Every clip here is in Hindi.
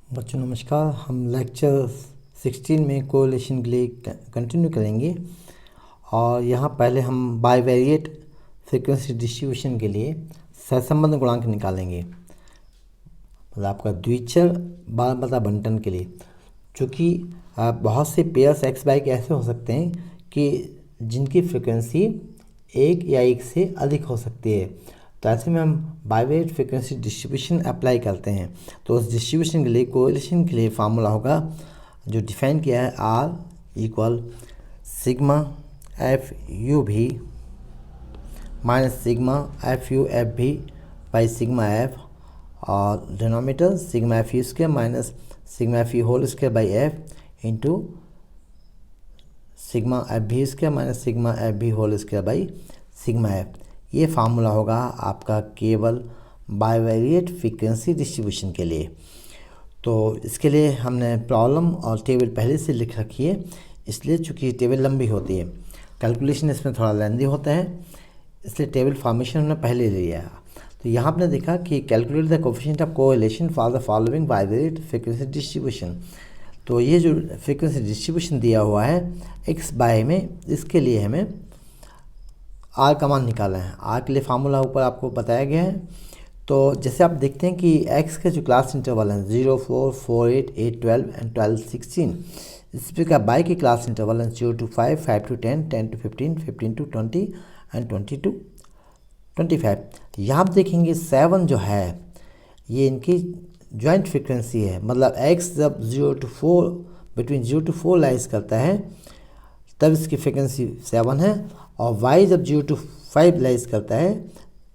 बच्चों नमस्कार। हम लेक्चर 16 में कोरिलेशन के लिए कंटिन्यू करेंगे और यहाँ पहले हम बाइवेरिएट फ्रीक्वेंसी डिस्ट्रीब्यूशन के लिए सहसंबंध गुणांक निकालेंगे, मतलब आपका द्विचर बार बता बंटन के लिए। चूँकि बहुत से पेयर्स एक्स बाई के ऐसे हो सकते हैं कि जिनकी फ्रीक्वेंसी एक या एक से अधिक हो सकती है, तो ऐसे में हम बाइवेरिएट फ्रीक्वेंसी डिस्ट्रीब्यूशन अप्लाई करते हैं। तो उस डिस्ट्रीब्यूशन के लिए कोरिलेशन के लिए फार्मूला होगा जो डिफाइन किया है, R equal sigma f u v minus sigma f u f v by sigma f, और denominator sigma f u square minus sigma f u whole square by f into sigma f v square minus sigma f v whole square by sigma f. ये फार्मूला होगा आपका केवल बाइवेरिएट फ्रीक्वेंसी डिस्ट्रीब्यूशन के लिए। तो इसके लिए हमने प्रॉब्लम और टेबल पहले से लिख रखी है, इसलिए चूँकि टेबल लंबी होती है, कैलकुलेशन इसमें थोड़ा लेंदी होता है, इसलिए टेबल फॉर्मेशन हमने पहले ले लिया है। तो यहाँ आपने देखा कि calculate the coefficient of correlation for the following bivariate frequency distribution. तो ये जो फ्रीक्वेंसी डिस्ट्रीब्यूशन दिया हुआ है एक्स बाय में, इसके लिए हमें आर का मान निकालना है। आर के लिए फार्मूला ऊपर आपको बताया गया है। तो जैसे आप देखते हैं कि एक्स के जो क्लास इंटरवल हैं 0, 4, 4, 8, 8, 12 एंड 12, 16, इस प्रकार बाई के क्लास इंटरवल हैं 0 to 5, 5 to 10, 10 to 15, 15 to 20 and 20 to 25। यहाँ आप देखेंगे 7 जो है ये इनकी जॉइंट फ्रीक्वेंसी है, मतलब एक्स जब 0 to 4 बिटवीन 0 to 4 लाइज करता है तब इसकी फ्रीक्वेंसी 7 है, और y जब 0 to 5 लाइज करता है,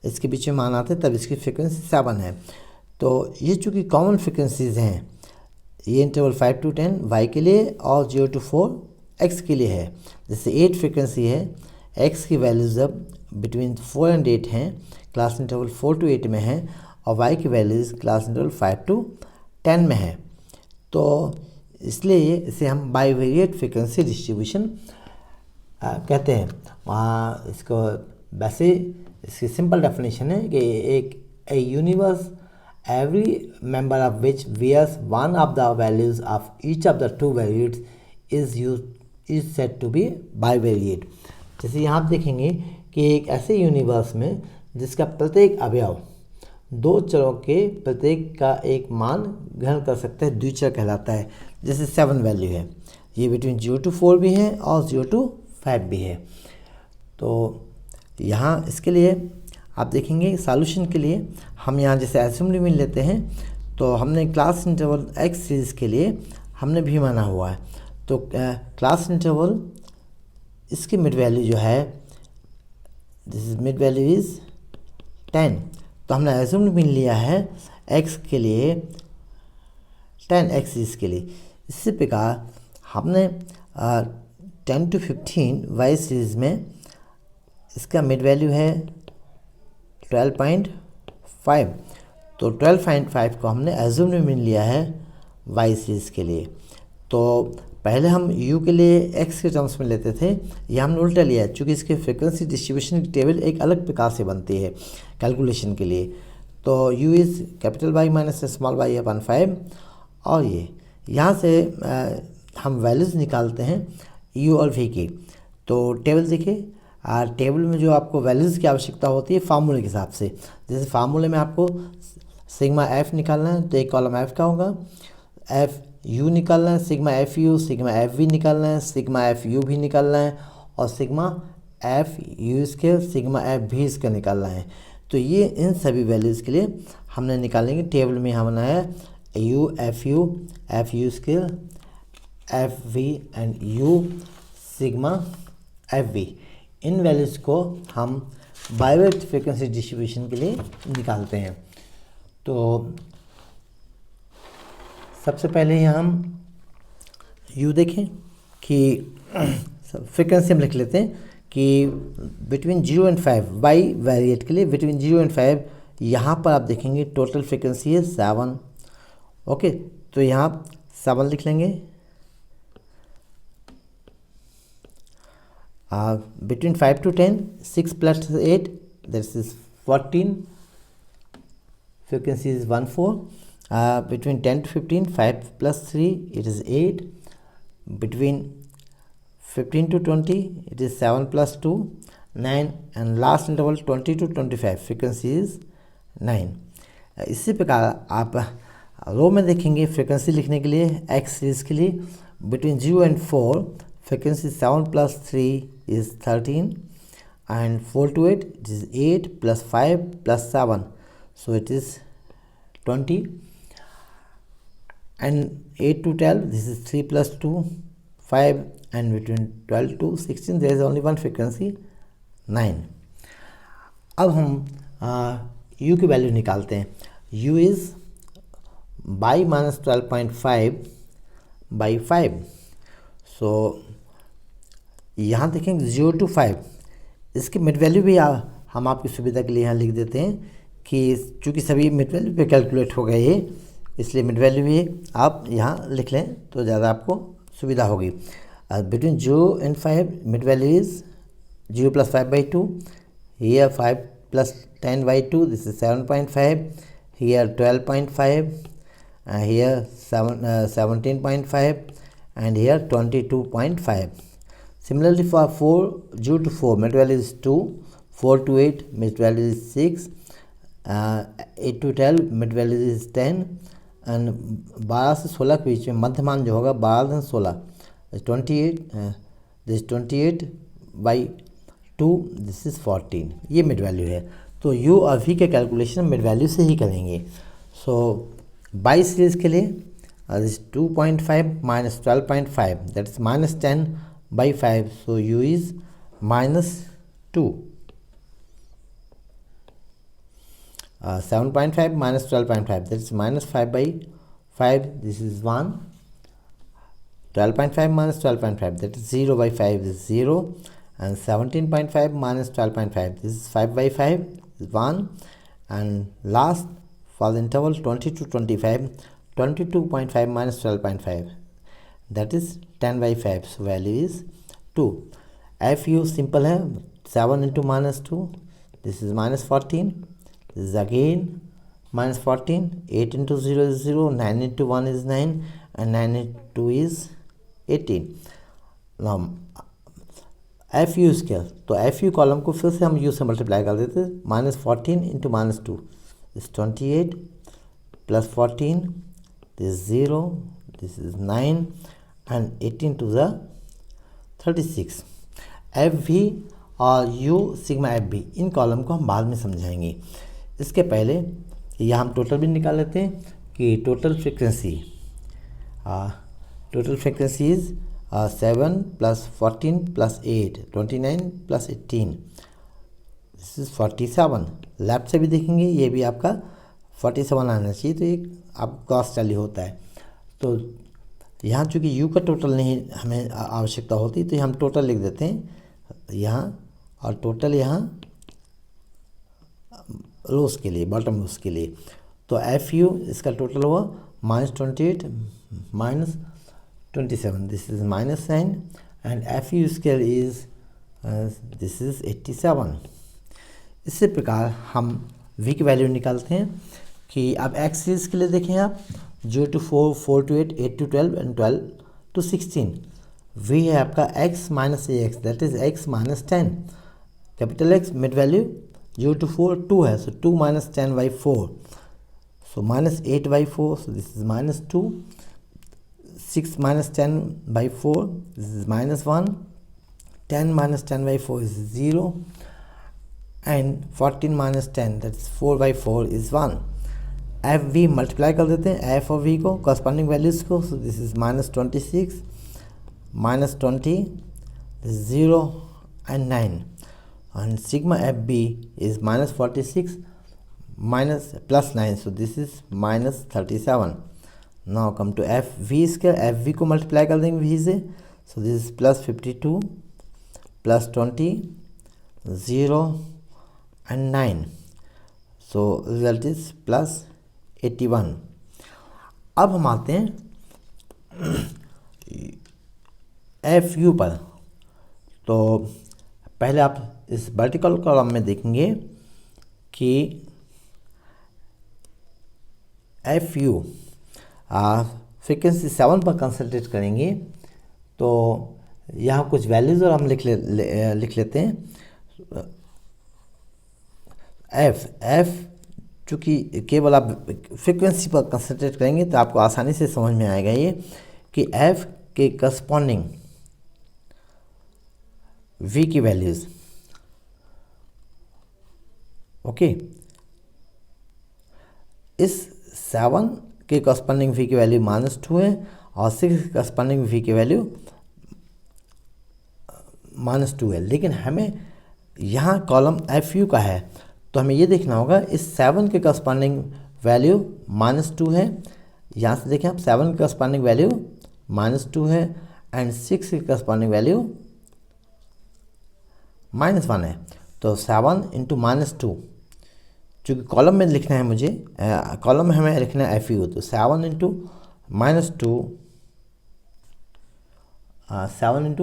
इसके बीच में मान आते हैं तब इसकी फ्रीक्वेंसी 7 है। तो ये चूँकि कॉमन फ्रीक्वेंसीज हैं, ये इंटरवल 5 to 10 y के लिए और 0 to 4 x के लिए है। जैसे 8 फ्रीक्वेंसी है, x की वैल्यू जब बिटवीन 4 एंड 8 हैं, क्लास इंटरवल 4 to 8 में है, और y की वैल्यूज़ क्लास इंटरवल 5 to 10 में है। तो इसलिए इसे हम बाइवेरिएट फ्रीक्वेंसी डिस्ट्रीब्यूशन कहते हैं। वहाँ इसको वैसे इसकी सिंपल डेफिनेशन है कि एक a universe every member of which bears one of the values of each of the two variates is said to be bivariate. जैसे यहाँ आप देखेंगे कि एक ऐसे यूनिवर्स में जिसका प्रत्येक अवयव दो चरों के प्रत्येक का एक मान ग्रहण कर सकता है, द्विचर कहलाता है। जैसे 7 वैल्यू है, ये बिटवीन 0 to 4 भी है और 0 to 5 भी है। तो यहाँ इसके लिए आप देखेंगे सॉल्यूशन के लिए हम यहाँ जैसे एसम्बली में लेते हैं, तो हमने क्लास इंटरवल एक्स सीरीज़ के लिए हमने भी माना हुआ है। तो क्लास इंटरवल इसकी मिड वैल्यू जो है, this is mid value is 10, तो हमने एसम्बली में लिया है एक्स के लिए 10 एक्स सीरीज़ के लिए। इसी प्रकार हमने 10 to 15 वाई सीरीज़ में इसका मिड वैल्यू है 12.5, तो 12.5 को हमने एज्यूम में लिया है वाई सीरीज़ के लिए। तो पहले हम यू के लिए एक्स के टर्म्स में लेते थे, ये हमने उल्टा लिया है, चूँकि इसके फ्रीक्वेंसी डिस्ट्रीब्यूशन की टेबल एक अलग प्रकार से बनती है कैलकुलेशन के लिए। तो U is capital Y minus small Y अपन 5, और ये यहाँ से हम वैल्यूज़ निकालते हैं यू और वी की। तो टेबल देखिए, टेबल में जो आपको वैल्यूज़ की आवश्यकता होती है फार्मूले के हिसाब से, जैसे फार्मूले में आपको सिग्मा एफ निकालना है तो एक कॉलम एफ का होगा, एफ यू निकालना है, sigma f u, sigma f v निकालना है, सिग्मा एफ यू भी निकालना है, और sigma f u square sigma f भी इसका निकालना है। तो ये इन सभी वैल्यूज़ के लिए हमने निकालेंगे। टेबल में हमने है u f u square f v and u sigma f v, इन वैल्यूज़ को हम बाइवेरिएट फ्रीक्वेंसी डिस्ट्रीब्यूशन के लिए निकालते हैं। तो सबसे पहले यहाँ हम यू देखें कि फ्रीक्वेंसी हम लिख लेते हैं कि बिटवीन 0 and 5 बाई वेरिएट के लिए बिटवीन 0 and 5, यहाँ पर आप देखेंगे टोटल फ्रीक्वेंसी है 7। ओके, तो यहाँ 7 लिख लेंगे। Between 5 to 10, 6 plus 8, that is 14, frequency is 14, between 10 to 15, 5 plus 3, it is 8. Between 15 to 20, it is 7 plus 2, 9. And last interval 20 to 25, frequency is 9. इसी प्रकार आप रो में देखेंगे फ्रीक्वेंसी लिखने के लिए एक्स सीरीज के लिए between 0 and 4, frequency 7 plus 3 is 13, and 4 to 8, it is 8 plus 5 plus 7, so it is 20. And 8 to 12, this is 3 plus 2, 5, and between 12 to 16 there is only one frequency, 9. अब हम u की वैल्यू निकालते हैं. u is by minus 12.5 by 5. सो यहाँ देखेंगे 0 to 5, इसकी मिड वैल्यू भी हम आपकी सुविधा के लिए यहाँ लिख देते हैं कि चूँकि सभी मिड वैल्यू पे कैलकुलेट हो गए हैं, इसलिए मिड वैल्यू भी आप यहाँ लिख लें तो ज़्यादा आपको सुविधा होगी. Between 0 and 5, mid value is 0 plus 5 by 2. Here 5 plus 10 by 2, this is 7.5. Here 12.5. Here 17.5. And here 22.5. Similarly for 4, 0 to 4, mid value is 2. 4 to 8, mid value is 6. 8 to 12, mid value is 10. And 12 से 16 के बीच में मध्यमान जो होगा 12 and 16 is 28. This 28 by 2, this is 14. ये मिड वैल्यू है. तो u और v के कैलकुलेशन मिड वैल्यू से ही करेंगे. सो बाई सीरीज के लिए this 2.5 minus 12.5, that is minus 10 by 5, so u is minus 2. 7.5 minus 12.5, that is minus 5 by 5, this is 1. 12.5 minus 12.5, that is 0 by 5, this is 0. And 17.5 minus 12.5, this is 5 by 5, this is 1. And last for the interval 20 to 25, 22.5 minus 12.5, that is 10 by 5, so value is 2. fu simple है, 7 into minus 2, this is minus 14, this is again minus 14. 8 into 0 is 0, 9 into 1 is 9, and 9 into 2 is 18. now fu square, तो fu कॉलम को फिर से हम u से मल्टीप्लाई कर देते हैं. minus 14 into minus 2 is 28 plus 14, this is 0, this is 9, and 18 to the 36. fv और u सिग्मा fb इन कॉलम को हम बाद में समझाएंगे. इसके पहले यहाँ हम टोटल भी निकाल लेते हैं कि total frequency is 7 plus 14 plus 8, 29 plus 18, this is 47. Left से भी देखेंगे ये भी आपका 47 आना चाहिए, तो एक आप क्रॉस टैली होता है. तो यहाँ चूँकि u का टोटल नहीं हमें आवश्यकता होती, तो हम टोटल लिख देते हैं यहाँ, और टोटल यहाँ रोज के लिए, बॉटम रोज के लिए. तो fu इसका टोटल हुआ -28 minus 27, this is minus sign, and fu square is this is 87. इसी प्रकार हम v की वैल्यू निकालते हैं कि अब x सीरीज के लिए देखें आप 0 to 4, 4 to 8, 8 to 12 and 12 to 16. v है आपका x minus ax, that is x minus 10. Capital X mid value 0 to 4 2 है, so 2 minus 10 by 4, so minus 8 by 4, so this is minus 2. 6 minus 10 by 4, this is minus 1. 10 minus 10 by 4 is 0. And 14 minus 10, that is 4 by 4 is 1. fv multiply कर देते हैं f और v को कॉरस्पॉन्डिंग वैल्यूज़ को. सो this is -26, -20, this is 0 and 9. And sigma fb is -46 plus 9, so this is -37. Now come to fv square, fv को मल्टीप्लाई कर देंगे v से, so this is +52 +20 0 and 9, so result is +81. अब हम आते हैं fu पर. तो पहले आप इस वर्टिकल कॉलम में देखेंगे कि एफ यू फ्रीक्वेंसी 7 पर कंसंट्रेट करेंगे। तो यहाँ कुछ वैल्यूज़ और हम लिख लेते हैं। एफ चूँकि केवल आप फ्रीक्वेंसी पर कंसंट्रेट करेंगे तो आपको आसानी से समझ में आएगा ये कि एफ के करस्पॉन्डिंग वी की वैल्यूज़, ओके, इस 7 के करस्पॉन्डिंग वी की वैल्यू -2 है और 6 के करस्पॉन्डिंग वी की वैल्यू -2 है। लेकिन हमें यहाँ कॉलम एफ यू का है तो हमें ये देखना होगा इस 7 के करस्पॉन्डिंग वैल्यू -2 है। यहाँ से देखें आप 7 के करस्पॉन्डिंग वैल्यू -2 है एंड 6 की करस्पॉन्डिंग वैल्यू -1 है। तो 7 इंटू -2, चूँकि कॉलम में लिखना है मुझे, कॉलम में हमें लिखना है एफ यू, तो 7 इंटू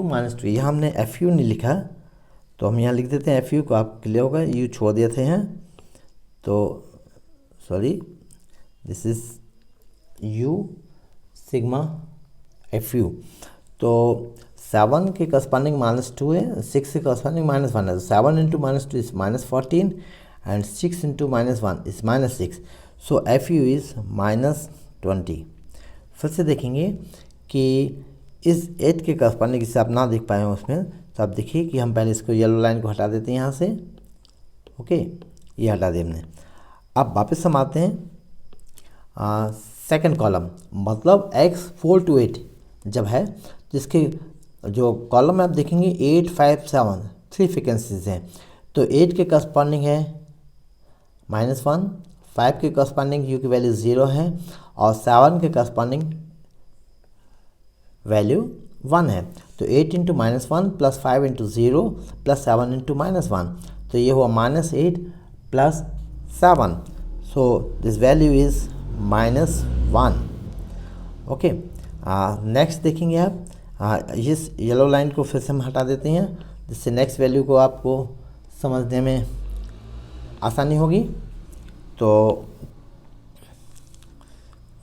-2 यहाँ हमने एफ यू नहीं लिखा तो हम यहाँ लिख देते हैं एफ यू को, आप क्लियर होगा, यू छोड़ देते हैं तो sorry, this is you sigma f you. तो 7 के करस्पॉन्डिंग -2 है, 6 के करस्पॉन्डिंग -1 है, तो 7 into -2 is -14 and 6 into -1 is -6, so F you is -20। फिर से देखेंगे कि इस 8 के करस्पॉन्डिंग, जिसे आप ना देख पाए हो उसमें, तो आप देखिए कि हम पहले इसको येलो लाइन को हटा देते हैं यहाँ से, ओके, ये हटा दिया हमने। अब वापस हम आते हैं सेकंड कॉलम, मतलब x 4 to 8 जब है, जिसके जो कॉलम में आप देखेंगे 8, 5, 7 3 फ्रिक्वेंसीज हैं। तो 8 के करस्पॉन्डिंग है -1, 5 के करस्पॉन्डिंग यू की वैल्यू 0 है और 7 के करस्पॉन्डिंग वैल्यू 1 है। तो 8 into -1 plus 5 into 0 plus 7 into -1, तो ये हुआ -8 plus 7, so this value is -1, okay. Next देखेंगे आप, इस येलो लाइन को फिर से हम हटा देते हैं जिससे नेक्स्ट वैल्यू को आपको समझने में आसानी होगी। तो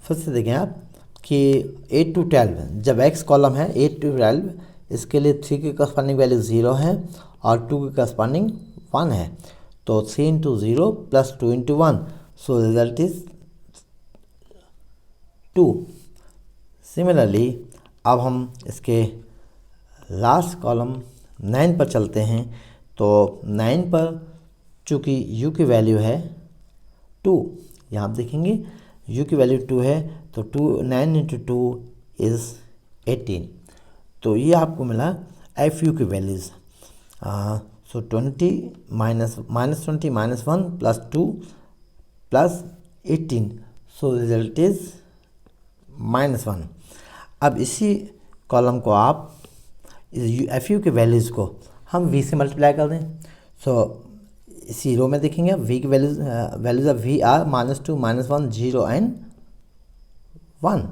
फिर से देखें आप कि 8 to 12 जब x कॉलम है 8 to 12, इसके लिए 3 के करस्पॉन्डिंग वैल्यू 0 है और 2 के करस्पॉन्डिंग 1 है। तो 3 into 0 plus 2 into 1, so result is 2। Similarly अब हम इसके लास्ट कॉलम 9 पर चलते हैं। तो 9 पर चूँकि u की वैल्यू है 2, यहाँ आप देखेंगे u की वैल्यू 2 है, तो 9 इंटू 2 इज़ 18। तो ये आपको मिला एफ यू की values. So 20 -20 -1 plus 2 plus 18, so result is -1। अब इसी कॉलम को आप एफ यू के वैल्यूज़ को हम वी से मल्टीप्लाई कर दें। सो इसी रो में देखेंगे आप वी की values of v are -2 -1 0 and 1,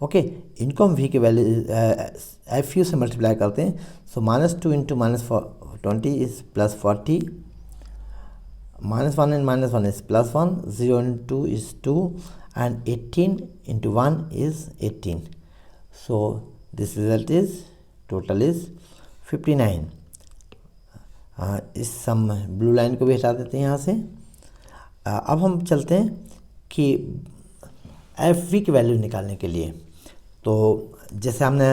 okay. इनको हम वी के वैल्यू एफ यू से मल्टीप्लाई करते हैं। So -2 into -20 is +40, -1 and -1 is +1, 0 into 2 is 2 and 18 into 1 is 18, so this result is total is 59। इस सम ब्लू लाइन को भी हटा देते हैं यहाँ से। अब हम चलते हैं कि एफ वी की वैल्यू निकालने के लिए। तो जैसे हमने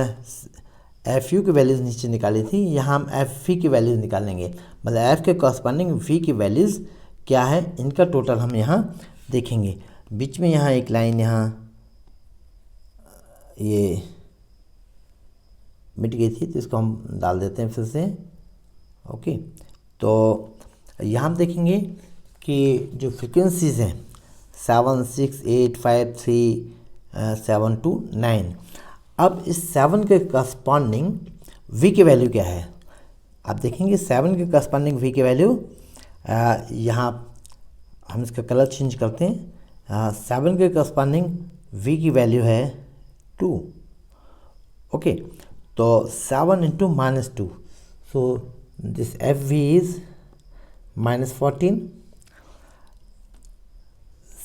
एफ यू की वैल्यूज़ नीचे निकाली थी, यहाँ हम एफ वी की वैल्यूज़ निकालेंगे, मतलब एफ के कॉरस्पॉन्डिंग वी की वैल्यूज़ क्या है, इनका टोटल हम यहाँ देखेंगे। बीच में यहाँ एक लाइन यहाँ ये मिट गई थी, तो इसको हम डाल देते हैं फिर से, ओके। तो यहाँ हम देखेंगे कि जो फ्रिक्वेंसीज़ हैं 7, 6, 8, 5, 3, 7 to 9, अब इस 7 के करस्पॉन्डिंग वी की वैल्यू क्या है, आप देखेंगे 7 के करस्पॉन्डिंग वी की वैल्यू, यहाँ हम इसका कलर चेंज करते हैं। 7 के करस्पॉन्डिंग वी की वैल्यू है 2, ओके। तो 7 into -2, so this f v is -14।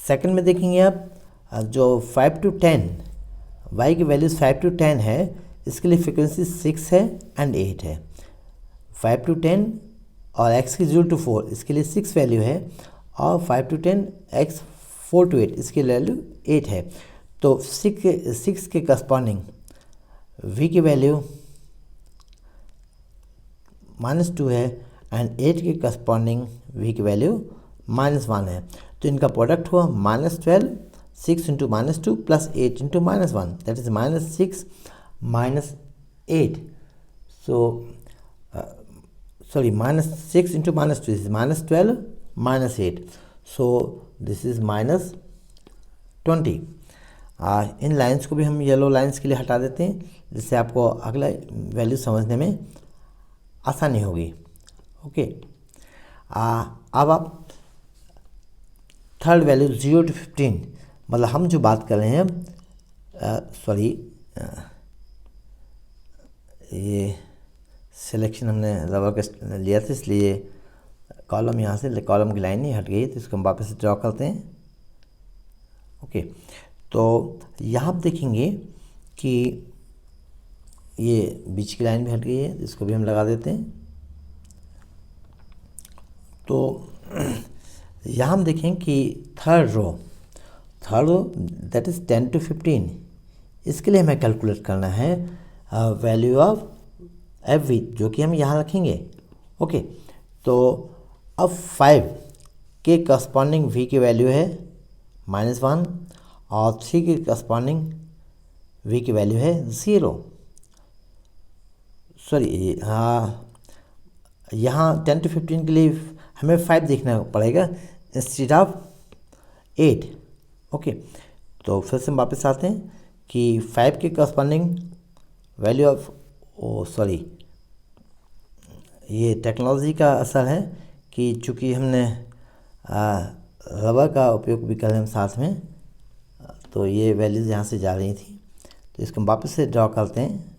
Second में देखेंगे आप जो 5 to 10 y की वैल्यूज़ 5 to 10 है, इसके लिए फ्रिक्वेंसी 6 है एंड 8 है। 5 to 10 और x की 0 to 4 इसके लिए 6 वैल्यू है, और 5 to 10 x 4 to 8 इसकी वैल्यू 8 है। तो 6 के करस्पॉन्डिंग v की वैल्यू -2 है एंड 8 के करस्पॉन्डिंग v की वैल्यू -1 है। तो इनका प्रोडक्ट हुआ -12, 6 into -2 plus 8 into -1, that is -6 -8। So sorry, -6 into -2 is -12 -8, so this is -20। In lines को भी हम येलो लाइंस के लिए हटा देते हैं, जिससे आपको अगला वैल्यू समझने में आसानी होगी। ओके, अब आप थर्ड वैल्यू 0 to 15, मतलब हम जो बात कर रहे हैं, सॉरी ये सिलेक्शन हमने रबर का लिया था, इसलिए कॉलम यहाँ से कॉलम की लाइन नहीं हट गई, तो इसको हम वापस से ड्रॉ करते हैं। ओके, तो यहाँ आप देखेंगे कि ये बीच की लाइन भी हट गई है, इसको भी हम लगा देते हैं। तो यहाँ हम देखें कि third row that is 10 to 15, इसके लिए हमें कैलकुलेट करना है वैल्यू ऑफ एफ वी, जो कि हम यहाँ रखेंगे। ओके, तो अब 5 के करस्पॉन्डिंग v की वैल्यू है -1 और 3 के करस्पॉन्डिंग v की वैल्यू है 0। सॉरी, हाँ, यहाँ 10 to 15 के लिए हमें 5 देखना पड़ेगा इंस्टेड ऑफ 8। ओके, तो फिर से हम वापस आते हैं कि 5 के करस्पॉन्डिंग वैल्यू ऑफ, सॉरी, ये टेक्नोलॉजी का असर है कि चूँकि हमने रबर का उपयोग भी कर रहे हैं साथ में, तो ये वैल्यूज़ यहाँ से जा रही थी, तो इसको हम वापस से ड्रॉ करते हैं।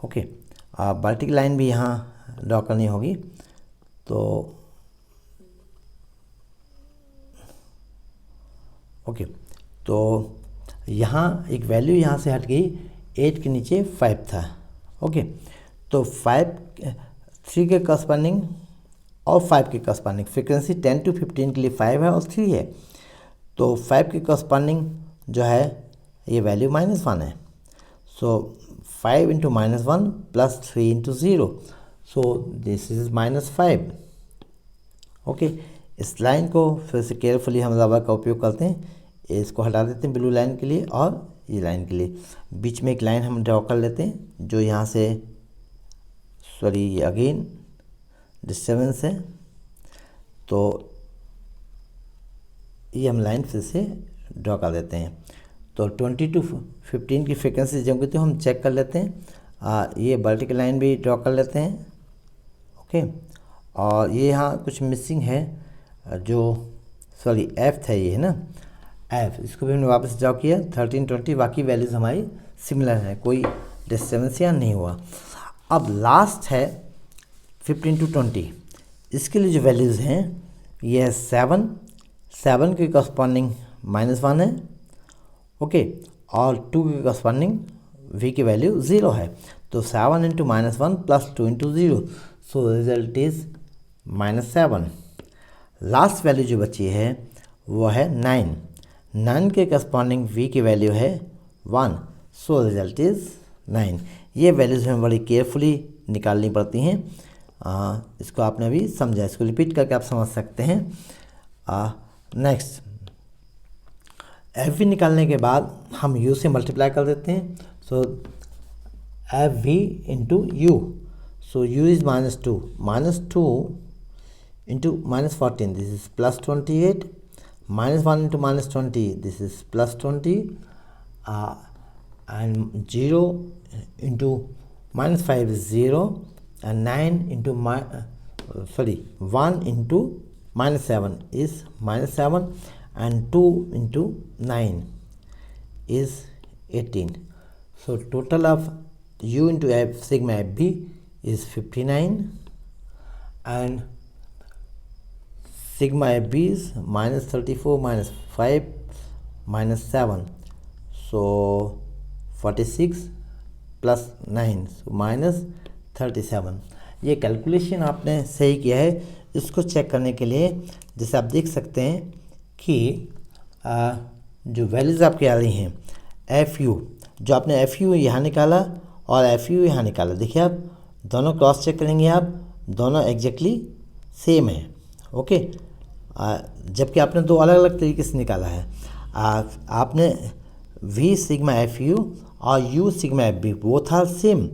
ओके, वर्टिकल लाइन भी यहाँ ड्रॉ करनी होगी, तो ओके, तो यहाँ एक वैल्यू यहाँ से हट गई, 8 के नीचे 5 था। ओके, तो 3 के करस्पॉन्डिंग और 5 के करस्पॉन्डिंग फ्रीक्वेंसी 10 to 15 के लिए 5 है और 3 है, तो 5 के करस्पॉन्डिंग जो है ये वैल्यू -1 है। सो 5 into -1 plus 3 into 0, so this is -5। Okay, इस लाइन को फिर से केयरफुली हम रबर का उपयोग करते हैं, इसको हटा देते हैं ब्लू लाइन के लिए और ये लाइन के लिए। बीच में एक लाइन हम ड्रॉ कर लेते हैं, जो यहाँ से, सॉरी, अगेन डिस्टर्बेंस है, तो ये हम लाइन फिर से ड्रॉ कर देते हैं। तो 20 to 15 की फ्रिक्वेंसी जब कहते हैं हम चेक कर लेते हैं। ये वर्टिकल लाइन भी ड्रॉ कर लेते हैं। ओके, और ये यहाँ कुछ मिसिंग है, जो सॉरी एफ था, ये है ना एफ, इसको भी हमने वापस ड्रॉ किया। 13 20 बाकी वैल्यूज़ हमारी सिमिलर हैं, कोई डिस्टर्बेंस यहाँ नहीं हुआ। अब लास्ट है 15 to 20, इसके लिए जो वैल्यूज़ हैं ये है 7 के करस्पॉन्डिंग -1 है। ओके, और 2 के करस्पॉन्डिंग v की वैल्यू 0 है, तो 7 into -1 plus 2 into 0, so result is -7। Last value जो बची है वो है 9 के करस्पॉन्डिंग v की वैल्यू है 1, सो रिजल्ट इज 9। ये वैल्यूज़ हमें बड़ी केयरफुली निकालनी पड़ती हैं। इसको आपने अभी समझा, इसको रिपीट करके आप समझ सकते हैं। नेक्स्ट, एफ वी निकालने के बाद हम u से मल्टीप्लाई कर देते हैं, so f v into u, so u is -2 into -14, this is +28, -1 into -20, this is +20, and 0 into -5 is 0, and 9 into 1 into -7 is -7, and 2 into 9 is 18. So total of u into f sigma fb is 59, and sigma FB is -34 -5 -7, so 46 + 9, so -37। ये कैलकुलेशन आपने सही किया है। इसको चेक करने के लिए जैसे आप देख सकते हैं कि जो वैल्यूज़ आपकी आ रही हैं, FU, जो आपने FU यहाँ निकाला और FU यहाँ निकाला, देखिए आप दोनों क्रॉस चेक करेंगे, आप दोनों एग्जैक्टली सेम है। ओके, जबकि आपने दो अलग अलग तरीके से निकाला है। आपने V सिग्मा FU और U सिग्मा FB वो था सेम,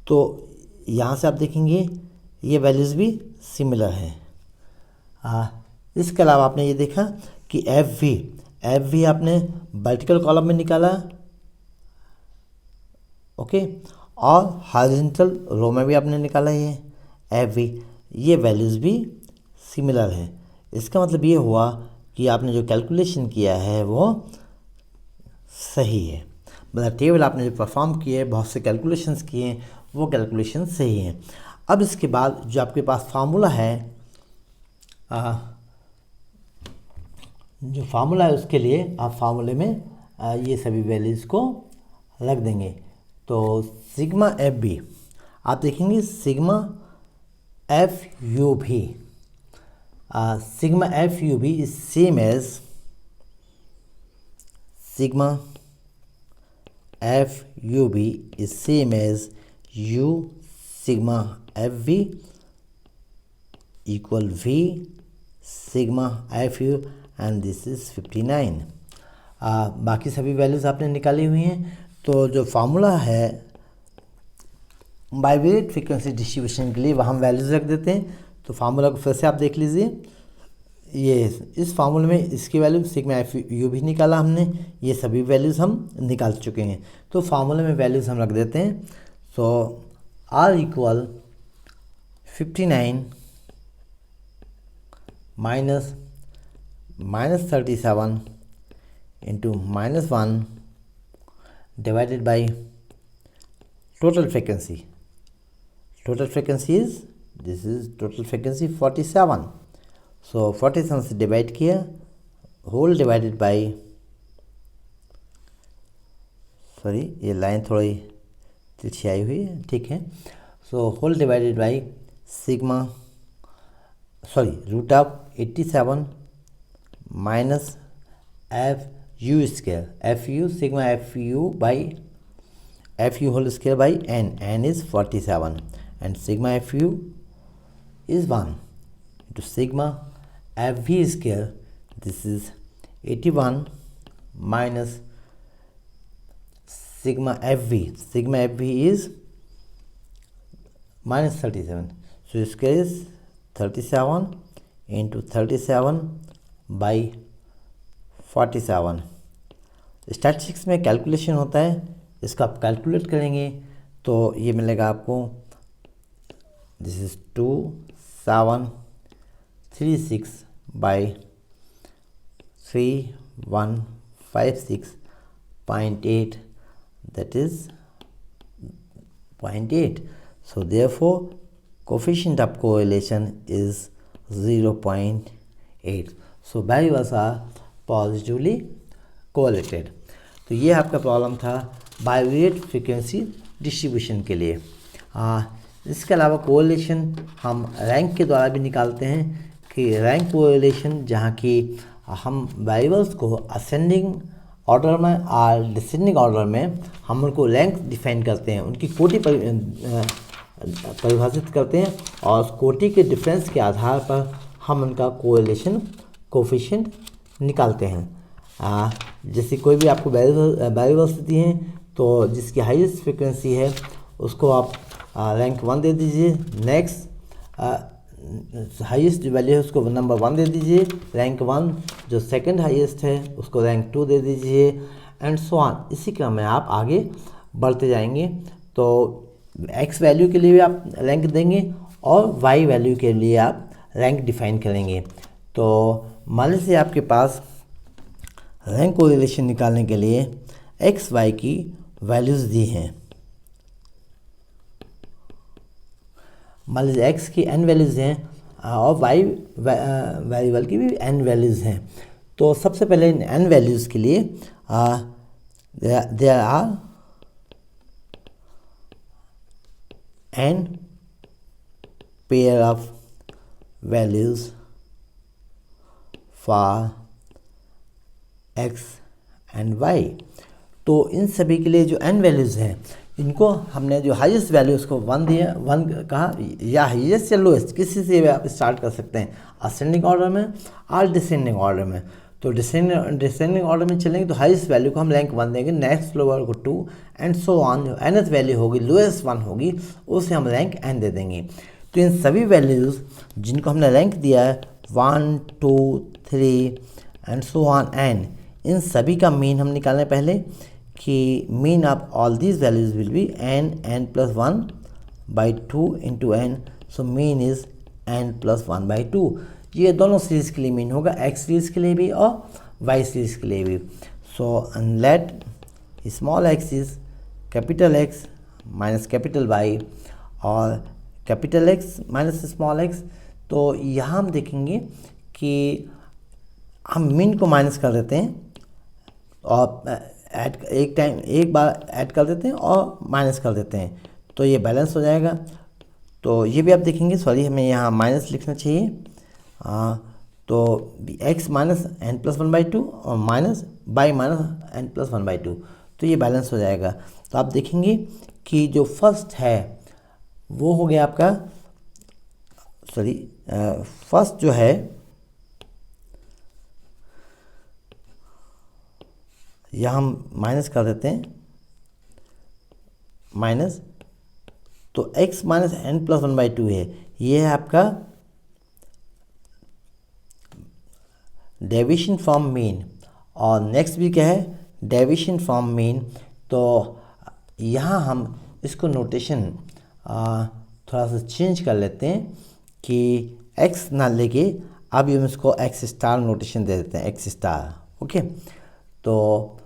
तो यहाँ से आप देखेंगे ये वैल्यूज़ भी सिमिलर हैं। इसके अलावा आपने ये देखा कि FV आपने वर्टिकल कॉलम में निकाला, ओके, और हॉरिजॉन्टल रो में भी आपने निकाला ये FV, ये वैल्यूज़ भी सिमिलर हैं। इसका मतलब ये हुआ कि आपने जो कैलकुलेशन किया है वो सही है। मतलब टेबल आपने जो परफॉर्म किए, बहुत से कैलकुलेशंस किए, वो कैलकुलेशन सही हैं। अब इसके बाद जो आपके पास फार्मूला है, जो फार्मूला है उसके लिए आप फार्मूले में ये सभी वैल्यूज़ को रख देंगे। तो सिग्मा FB आप देखेंगे sigma FUB, sigma FUB is same as sigma FUB is same as U sigma FV equal V sigma FU and this is 59। बाकी सभी वैल्यूज़ आपने निकाली हुई हैं। तो जो फार्मूला है बाइवेरिएट फ्रीक्वेंसी डिस्ट्रीब्यूशन के लिए वहाँ हम वैल्यूज़ रख देते हैं। तो फार्मूला को फिर से आप देख लीजिए, ये इस फार्मूले में इसकी वैल्यू सिग्मा FU भी निकाला हमने, ये सभी वैल्यूज़ हम निकाल चुके हैं। तो फार्मूले में वैल्यूज़ हम रख देते हैं। So R equal 59 -37 into -1 divided by total frequency. Total frequency is this is total frequency 47। So 47 से डिवाइड किया, होल डिवाइडेड बाई, सॉरी ये लाइन थोड़ी तिरछी आई हुई है, ठीक है। So whole divided by sigma, sorry root of 87 minus FU square, FU sigma FU by FU whole square by n is 47 and sigma FU is 1 into sigma FV square, this is 81 minus sigma FV is minus 37, so square is 37 into 37 by 47। Statistics में कैलकुलेशन होता है, इसका आप कैलकुलेट करेंगे तो ये मिलेगा आपको, this is 2736 by 3156.8, that is 0.8। so therefore coefficient of correlation is 0.8। so variables are positively correlated। तो ये आपका प्रॉब्लम था बाइवेरिएट फ्रीक्वेंसी डिस्ट्रीब्यूशन के लिए। इसके अलावा कोरिलेशन हम रैंक के द्वारा भी निकालते हैं कि रैंक कोरिलेशन, जहाँ की हम वेरिएबल्स को असेंडिंग ऑर्डर में और डिसेंडिंग ऑर्डर में हम उनको रैंक डिफाइन करते हैं, उनकी कोटि परिभाषित करते हैं और उस कोटि के डिफरेंस के आधार पर हम उनका कोरिलेशन कोफिशिएंट निकालते हैं। जैसे कोई भी आपको वेरिएबल्स देती हैं तो जिसकी हाईएस्ट फ्रीक्वेंसी है उसको आप रैंक 1 दे दीजिए, नेक्स्ट हाईएस्ट जो वैल्यू है उसको नंबर 1 दे दीजिए, रैंक 1 जो सेकंड हाईएस्ट है उसको रैंक 2 दे दीजिए, एंड सो ऑन। इसी क्रम में आप आगे बढ़ते जाएंगे। तो एक्स वैल्यू के लिए भी आप रैंक देंगे और वाई वैल्यू के लिए आप रैंक डिफाइन करेंगे। तो मान लीजिए आपके पास रैंक कोरिलेशन निकालने के लिए एक्स वाई की वैल्यूज़ दी हैं। मान लीजिए एक्स की n वैल्यूज़ हैं और वाई वेरिएबल की भी n वैल्यूज़ हैं। तो सबसे पहले इन n वैल्यूज़ के लिए there are n pair of values for x and y। तो इन सभी के लिए जो n वैल्यूज़ हैं, इनको हमने जो हाईएस्ट वैल्यू उसको 1 दिया, 1 कहा, या हाईएस्ट या लोएस्ट किसी से भी आप स्टार्ट कर सकते हैं, असेंडिंग ऑर्डर में और डिसेंडिंग ऑर्डर में। तो डिसेंडिंग ऑर्डर में चलेंगे तो हाईएस्ट वैल्यू को हम रैंक 1 देंगे, नेक्स्ट लोअर को 2 एंड सो ऑन। जो nth वैल्यू होगी, लोएस्ट 1 होगी, उसे हम रैंक n दे देंगे। तो इन सभी वैल्यूज़ जिनको हमने रैंक दिया है 1 2 3 एंड सो ऑन n, इन सभी का मीन हम निकालें पहले कि mean of all these values will be n plus 1 by 2 into n। So mean is n plus 1 by 2। ये दोनों सीरीज़ के लिए मीन होगा, x सीरीज़ के लिए भी और y सीरीज़ के लिए भी। So let small x is capital X minus capital Y और capital X minus small x। तो यहाँ हम देखेंगे कि हम मीन को माइनस कर देते हैं और एक बार ऐड कर देते हैं और माइनस कर देते हैं, तो ये बैलेंस हो जाएगा। तो ये भी आप देखेंगे, सॉरी हमें यहाँ माइनस लिखना चाहिए। तो x minus n plus 1 by 2 और minus by minus n plus 1 by 2, तो ये बैलेंस हो जाएगा। तो आप देखेंगे कि जो फर्स्ट है वो हो गया आपका, सॉरी फर्स्ट जो है यहाँ हम माइनस कर देते हैं, माइनस, तो x minus n plus 1 by 2 है, ये है आपका डेविएशन फ्रॉम मीन। और नेक्स्ट भी क्या है, डेविएशन फ्रॉम मीन। तो यहाँ हम इसको नोटेशन थोड़ा सा चेंज कर लेते हैं कि x ना लेके अब हम इसको x स्टार नोटेशन दे देते हैं, x स्टार। ओके, तो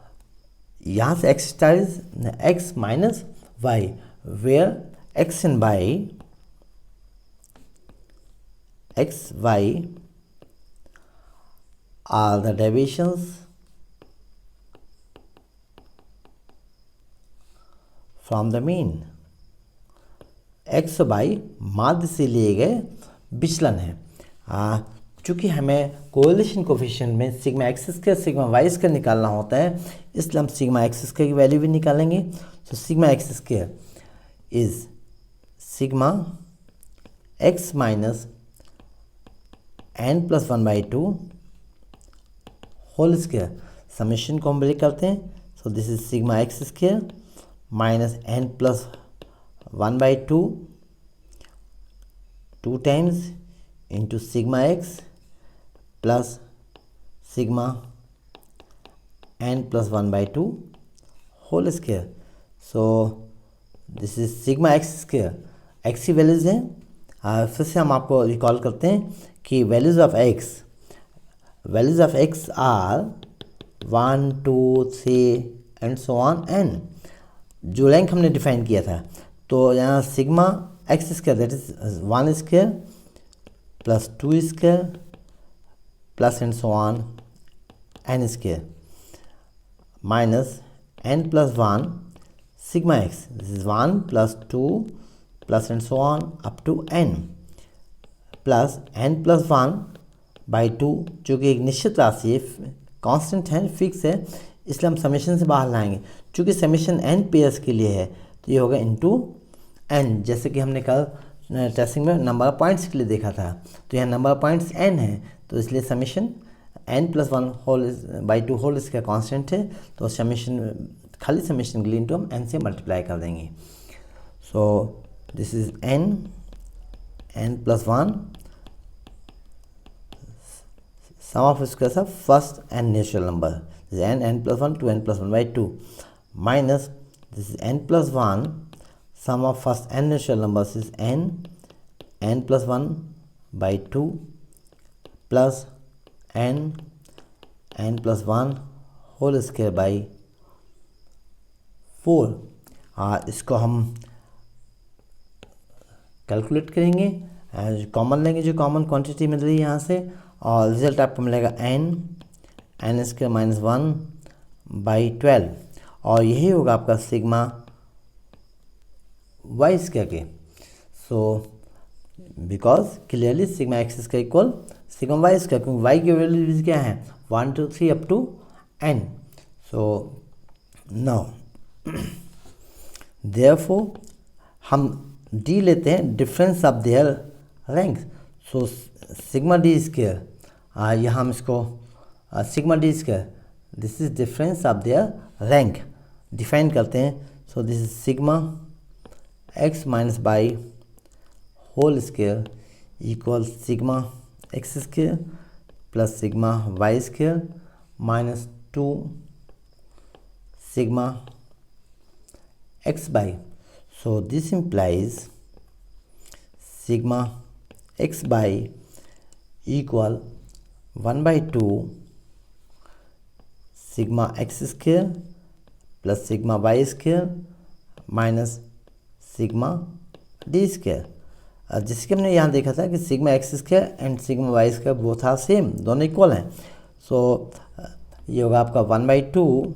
यहाँ से x star is x minus y, where x and y are the deviations from the mean। x और y माध्य से लिए गए विचलन है। चूँकि हमें कोरिलेशन कोफिशिएंट में sigma x square sigma y square निकालना होता है, इसलिए हम सिग्मा एक्स स्क्वायर की वैल्यू भी निकालेंगे। तो sigma x square is sigma x minus n plus 1 by 2 whole square. Summation को हम ब्रेक करते हैं, so this is sigma x square minus n plus 1 by 2 times into sigma x plus sigma n plus 1 by 2 whole square. So this is sigma x square, x की वैल्यूज़ हैं। फिर से हम आपको रिकॉल करते हैं कि values of x are 1 2 3 and so on n, जो रैंक हमने डिफाइन किया था। तो यहाँ sigma x square that is 1 square plus 2 square plus and so on n square minus n plus 1 sigma x, this is 1 plus 2 plus and so on up to n plus n plus 1 by 2, जो कि एक निश्चित राशि है, कांस्टेंट है, फिक्स है, इसलिए हम समेशन से बाहर लाएंगे। चूँकि समेशन n पेयर्स के लिए है तो ये होगा इनटू n, जैसे कि हमने कल टेस्टिंग में नंबर ऑफ पॉइंट्स के लिए देखा था। तो यहाँ नंबर ऑफ पॉइंट्स n है, तो इसलिए summation n plus 1 whole by 2 whole इसका कांस्टेंट है, तो समेशन खाली समेशन के लिए इनटू हम n से मल्टीप्लाई कर देंगे। So this is n plus 1 sum of squares of first n natural number, n plus 1 2n plus 1 by 2 minus this is n plus 1 sum of first n natural numbers is n plus 1 by 2 plus n plus 1 whole square by 4। इसको हम कैलकुलेट करेंगे। कॉमन लेंगे, जो कॉमन क्वांटिटी मिल रही है यहाँ से, और रिजल्ट आपको मिलेगा एन स्क्वायर माइनस 1/12, और यही होगा आपका सिग्मा वाई स्क्वायर के। So because clearly sigma x square equal sigma y square, क्योंकि वाई की वैल्यूज क्या है 1 2 3 up to n। So now therefore हम डी लेते हैं difference of their rank. So sigma d square, यहाँ हम इसको sigma d square, this is difference of their rank define करते हैं। So this is sigma x minus by whole square equal sigma x square plus sigma y square minus 2 sigma x by, so this implies sigma x by equal 1/2 sigma x square plus sigma y square minus sigma d square. जिसके हमने यहाँ देखा था कि sigma x square and sigma y square both are same, दोनों इक्वल हैं। सो ये होगा आपका 1/2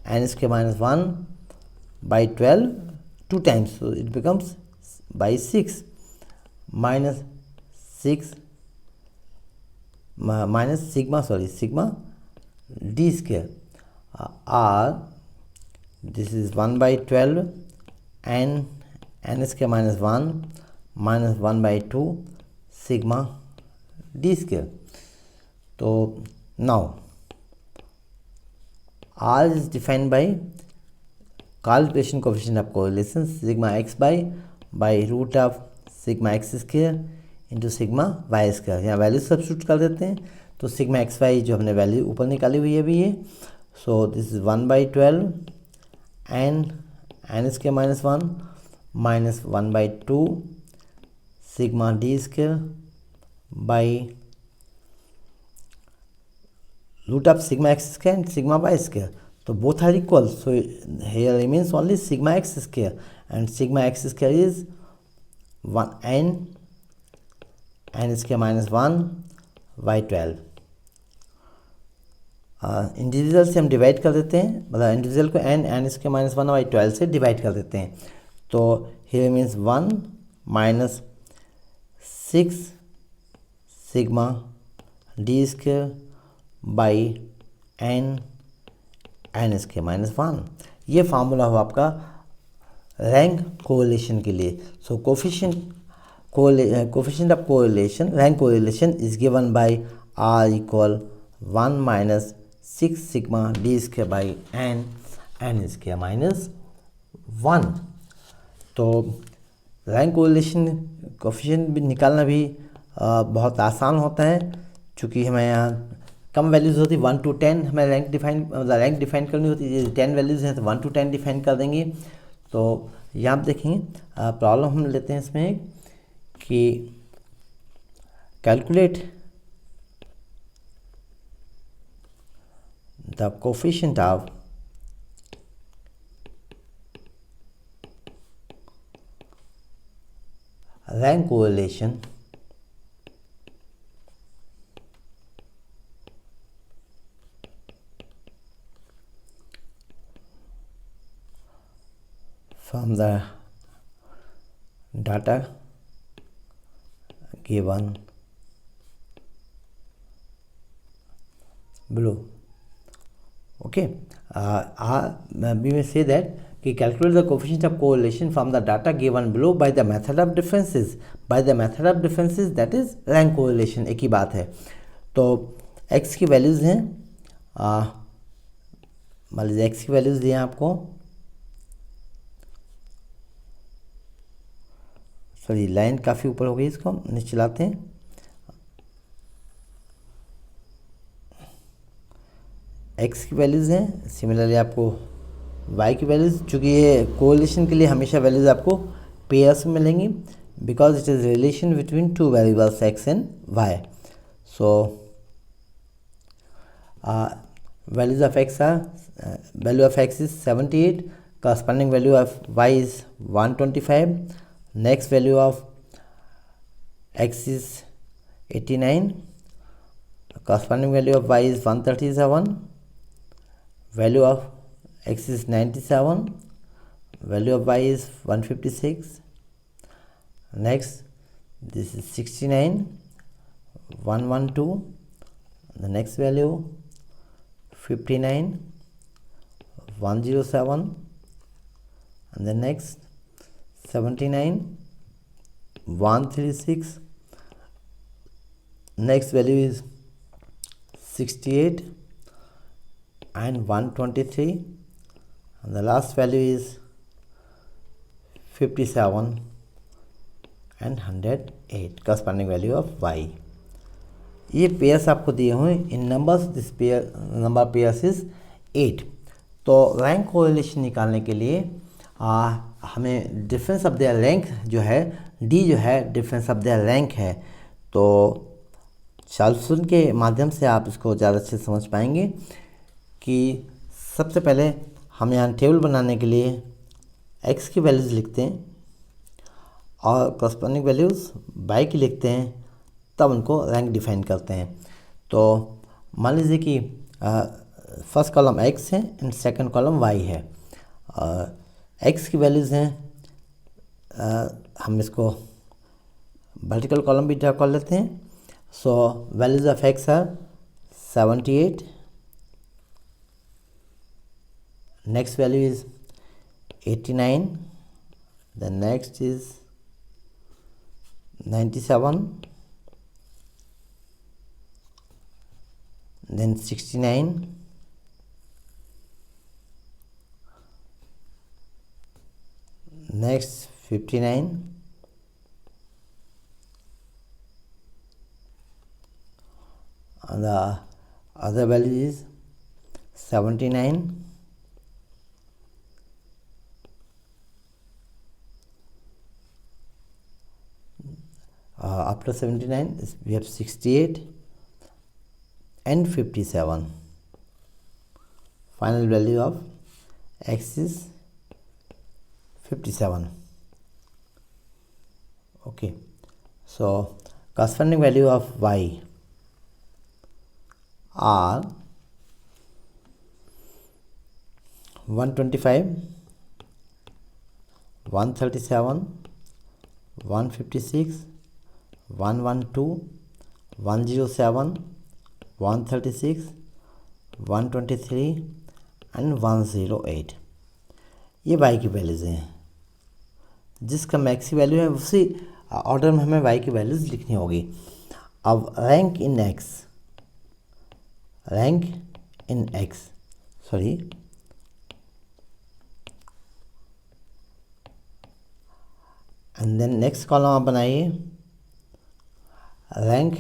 n square minus 1/12 2 times, so it becomes by 6 minus 6 minus sigma d square, or this is 1/12 n square minus 1 minus 1/2 sigma d square. So now R is defined by calculation coefficient of correlation sigma x by root of sigma x square into sigma y square। यहाँ वैल्यू सब्स्टिट्यूट कर देते हैं, तो सिग्मा एक्स वाई जो हमने वैल्यू ऊपर निकाली हुई है अभी ये, सो this is 1/12 n square minus 1 minus 1/2 sigma d square by root of sigma x square and sigma y square, so both are equal, so here remains only sigma x square, and sigma x square is 1 n square minus 1/12। Individual से हम डिवाइड कर देते हैं, मतलब इंडिविजुअल को n स्क्वायर माइनस 1/12 से डिवाइड कर देते हैं, तो here means 1 minus 6 sigma d square by n square minus 1। ये फार्मूला हो आपका रैंक कोरिलेशन के लिए। So coefficient of correlation, rank correlation is given by r equal 1 minus 6 sigma d square by n square minus 1। तो रैंक कोरिलेशन कोफिशिएंट भी निकालना भी बहुत आसान होता है, चूँकि हमें यहाँ कम वैल्यूज़ होती 1 to 10, हमें रैंक डिफाइन करनी होती है। 10 वैल्यूज़ हैं तो 1 to 10 डिफाइन कर देंगे। तो यहाँ आप देखेंगे प्रॉब्लम हम लेते हैं इसमें कि calculate the coefficient of rank correlation from the data given below. Okay, we may say that कि calculate the coefficient of correlation from the data given below by the method of differences, that is rank correlation, एक ही बात है। तो x की वैल्यूज़ हैं, मान लीजिए x की वैल्यूज़ दिए हैं आपको, सॉरी लाइन काफ़ी ऊपर हो गई, इसको हम नीचे चलाते हैं। x की वैल्यूज़ हैं, सिमिलरली आपको y की वैल्यूज़, चूँकि ये कोरिलेशन के लिए हमेशा वैल्यूज़ आपको पेयर्स में मिलेंगी, because it is relation between two variables x and y। सो values of x are, value of x is 78, corresponding value of y is 125, next value of x is 89, corresponding value of y is 137, value of x is 97, value of y is 156, next this is 69, 112, the next value 59, 107, and the next 79, 136, next value is 68 and 123, and the last value is 57 and 108, corresponding value of y. ये पेयर्स आपको दिए हुए इन numbers, this pair number pairs is 8। तो रैंक कोरिलेशन निकालने के लिए हमें डिफरेंस ऑफ देयर रैंक जो है, डी जो है डिफरेंस ऑफ देयर रैंक है। तो सॉल्यूशन के माध्यम से आप इसको ज़्यादा अच्छे से समझ पाएंगे कि सबसे पहले हम यहाँ टेबल बनाने के लिए x की वैल्यूज़ लिखते हैं और करस्पॉन्डिंग वैल्यूज़ y की लिखते हैं, तब उनको रैंक डिफाइन करते हैं। तो मान लीजिए कि फर्स्ट कॉलम x है एंड सेकंड कॉलम y है। x की वैल्यूज़ हैं, हम इसको वर्टिकल कॉलम भी ड्रा कर लेते हैं। So values of x are 78, next value is 89, the next is 97, then 69, next 59, and the other value is 79, after 79 we have 68 and 57. Final value of x is 57. Okay, so corresponding value of y are 125, 137, 156, 112, 107, 136, 123 and 108। ये y की वैल्यूज़ हैं। जिसका मैक्सी वैल्यू है उसी ऑर्डर में हमें y की वैल्यूज़ लिखनी होगी। अब rank in x, sorry, and then next column आप बनाइए rank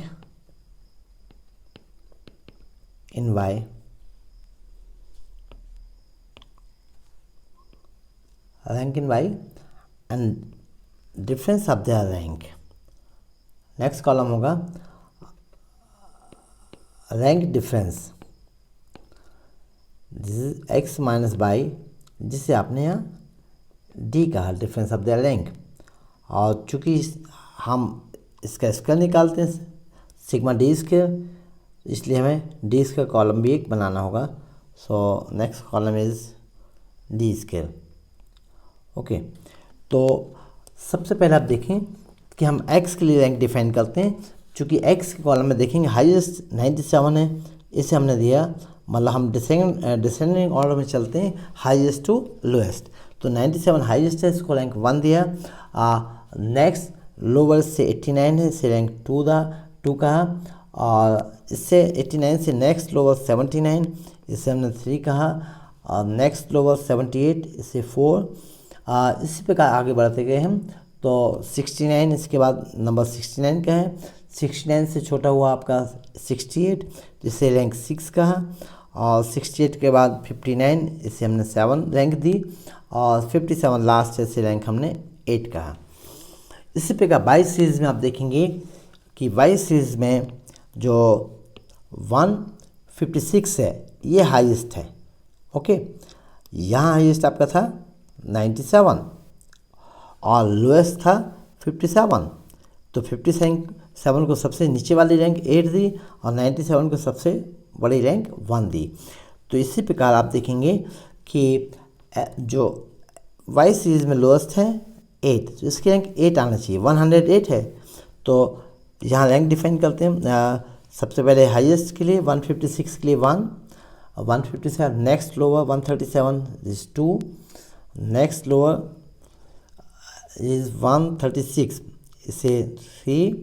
in y, rank in y and difference of their rank. Next column होगा rank difference, this is x minus y, जिसे आपने यहाँ d कहा, डिफरेंस ऑफ देयर रैंक। और चूँकि हम इसका स्क्वायर निकालते हैं सिग्मा डी स्क्वायर, इसलिए हमें डी स्क्वायर कॉलम भी एक बनाना होगा। So next column is D square. Okay, तो सबसे पहले आप देखें कि हम x के लिए रैंक डिफाइन करते हैं। चूँकि x के कॉलम में देखेंगे हाईएस्ट 97 है, इसे हमने दिया, मतलब हम डिसेंडिंग ऑर्डर में चलते हैं हाईएस्ट टू लोएस्ट। तो 97 हाईएस्ट है, इसको रैंक 1 दिया। नेक्स्ट लोअर से 89 है, इसे रैंक 2 कहा। और इससे 89 से नेक्स्ट लोअर 79, इसे हमने 3 कहा। और नेक्स्ट लोअर 78, इसे 4। इसी प्रकार आगे बढ़ते गए हम। तो 69, इसके बाद नंबर 69 का है। 69 से छोटा हुआ आपका 68, जिसे रैंक 6 कहा। और 68 के बाद 59, इसे हमने 7 रैंक दी। और 57 लास्ट है, इसे रैंक हमने 8 कहा। इसी प्रकार वाई सीरीज़ में आप देखेंगे कि वाई सीरीज़ में जो 156 है ये हाईएस्ट है। ओके, यहाँ हाईएस्ट आपका था 97 और लोएस्ट था 57। तो 57 को सबसे नीचे वाली रैंक 8 दी और 97 को सबसे बड़ी रैंक 1 दी। तो इसी प्रकार आप देखेंगे कि जो वाई सीरीज़ में लोएस्ट है 8, तो इसकी रैंक 8 आना चाहिए, 108 है। तो यहाँ रैंक डिफाइन करते हैं। सबसे पहले हाईएस्ट के लिए 156 के लिए 1, 157 next lower 137 is 2, next lower is 136 इसे 3,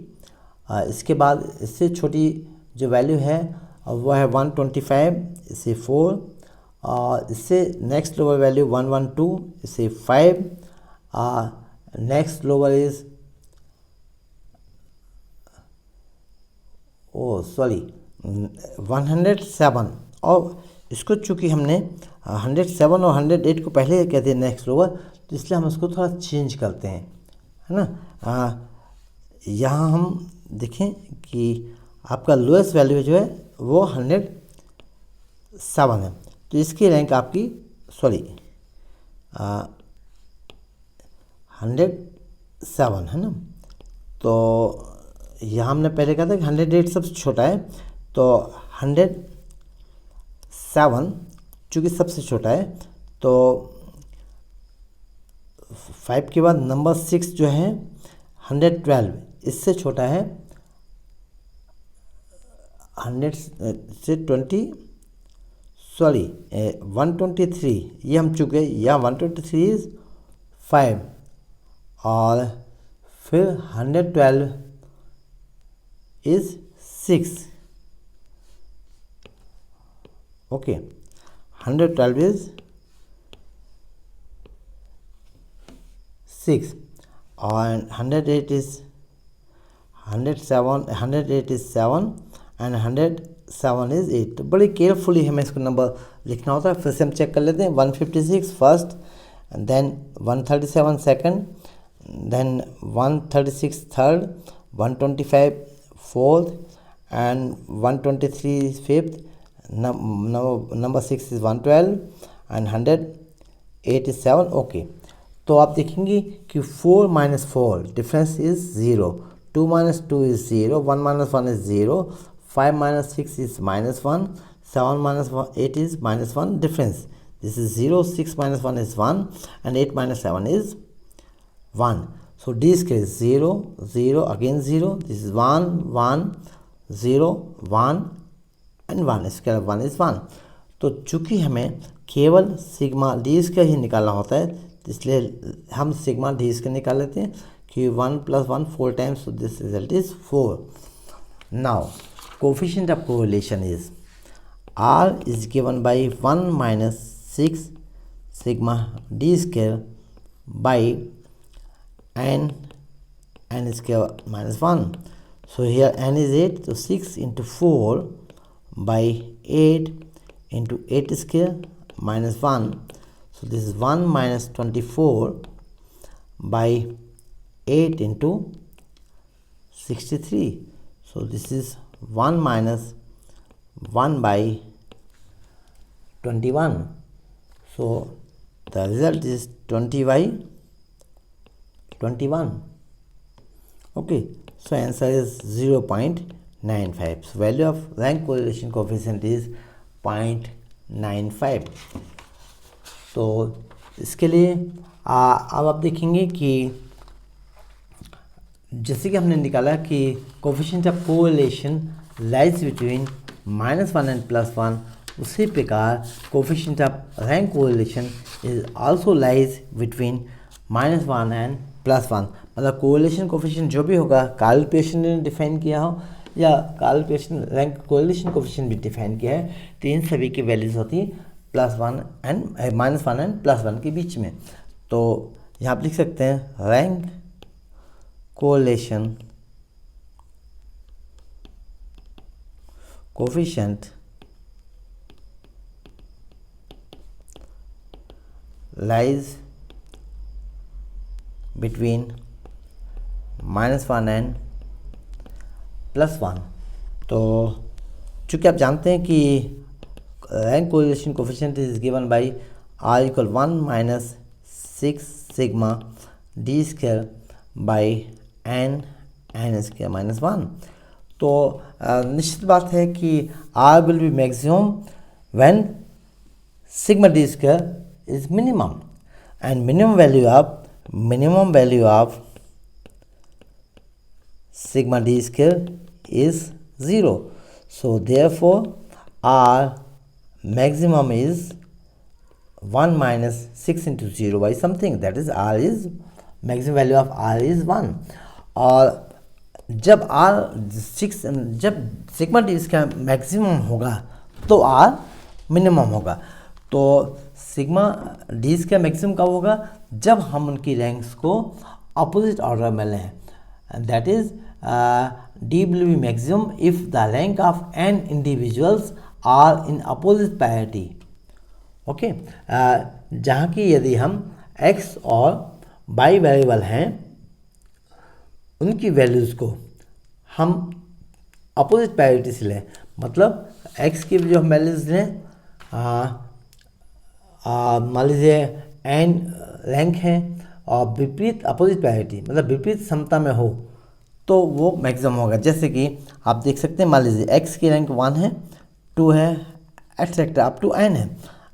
इसके बाद इससे छोटी जो वैल्यू है वह है 125 इसे 4, और इससे नेक्स्ट लोअर वैल्यू 112 इसे 5, नेक्स्ट लोअर इज़ 107, और इसको चूँकि हमने 107 और 108 को पहले कहते हैं नेक्स्ट लोअर, तो इसलिए हम इसको थोड़ा चेंज करते हैं, है ना। यहाँ हम देखें कि आपका लोएस्ट वैल्यू जो है वो 107 है, तो इसकी रैंक आपकी 107 है ना। तो यहाँ हमने पहले कहा था कि 108 सबसे छोटा है, तो 107 चूँकि सबसे छोटा है, तो 5 के बाद नंबर 6 जो है 112 इससे छोटा है 123, ये हम चुके, या 123 इज़ 5 और फिर 112 इज़ 6, ओके, 112 इज़ 6 और 108 इज़ 108 इज़ 7 एंड 107 इज़ 8। तो बड़ी केयरफुली हमें इसको नंबर लिखना होता है। फिर से हम चेक कर लेते हैं। 156 first, then 137 second, then 136 third, 125 fourth and 123 fifth, number 6 is 112 and 108 is 7, okay. तो आप देखेंगे कि 4 - 4 difference is 0, 2 - 2 is 0, 1 - 1 is 0, 5 - 6 is -1, 7 - 8 is -1 difference. This is 0, 6 - 1 is 1 and 8 - 7 is 1. So D square is 0, 0, again 0. This is 1, 1, 0, 1 and 1. Square of 1 is 1. तो चूँकि हमें केवल सिग्मा डी स्क्वायर ही निकालना होता है, इसलिए हम सिग्मा डी स्क्वायर निकाल लेते हैं कि 1 + 1 4 times, so this result is 4. Now coefficient of correlation is R is given by 1 minus 6 sigma d square by n square minus 1. So here n is 8, so 6 into 4 by 8 into 8 square minus 1. So this is 1 minus 24 by 8 into 63. So this is 1 minus 1 by 21. So the result is 20 by 21. Okay, so answer is 0.95. So value of rank correlation coefficient is 0.95. तो इसके लिए अब आप देखेंगे कि जैसे कि हमने निकाला कि coefficient of correlation lies between -1 and +1, उसी प्रकार coefficient of rank correlation is also lies between -1 and +1। मतलब कोरिलेशन कोफिशिएंट जो भी होगा, कार्ल पियर्सन ने डिफाइन किया हो या Karl Pearson rank correlation coefficient भी डिफाइन किया है, तो इन सभी की वैल्यूज होती है -1 एंड +1 के बीच में। तो यहाँ आप लिख सकते हैं rank correlation coefficient lies between -1 and +1। तो चूँकि आप जानते हैं कि rank correlation coefficient is given by R = 1 - 6 sigma d square by n square minus 1। तो निश्चित बात है कि r will be maximum when sigma d square is minimum, and minimum value of sigma d square is 0. So therefore R maximum is 1 minus 6 into 0 by something, that is R is maximum value of R is 1। और जब जब सिग्मा डी इसका मैक्सिमम होगा तो R मिनिमम होगा। तो सिग्मा डी इसका मैक्सिमम कब होगा? जब हम उनकी रैंक्स को अपोजिट ऑर्डर में लें, that is D will be maximum if the rank of n individuals are in opposite parity। Okay, जहाँ की यदि हम x और y वेरिएबल हैं उनकी वैल्यूज़ को हम अपोजिट पैरिटी से लें, मतलब x की जो हम वैल्यूज़ लें, मान लीजिए n रैंक है और विपरीत अपोजिट पैरिटी मतलब विपरीत समता में हो तो वो मैक्सिमम होगा। जैसे कि आप देख सकते हैं, मान लीजिए x की रैंक 1 है, 2 है, एक्सेट्रा अप टू n है।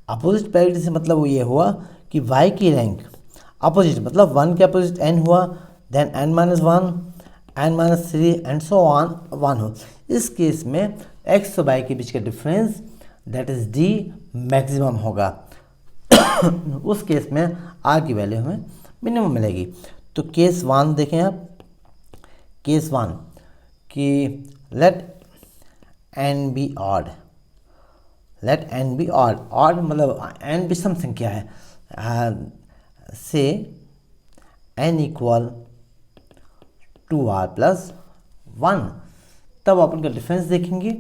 अपोजिट पैरिटी से मतलब वो ये हुआ कि y की रैंक अपोजिट मतलब 1 के अपोजिट n हुआ, then n minus 1, n minus 3 and so on 1 हो। इस केस में x और y के बीच का difference that is d maximum होगा। उस केस में r की वैल्यू हमें मिनिमम मिलेगी। तो केस 1 देखें आप, केस 1 कि let n be odd, let n be odd, odd मतलब n विषम संख्या है, से n इक्वल 2r प्लस 1। तब आप उनका डिफरेंस देखेंगे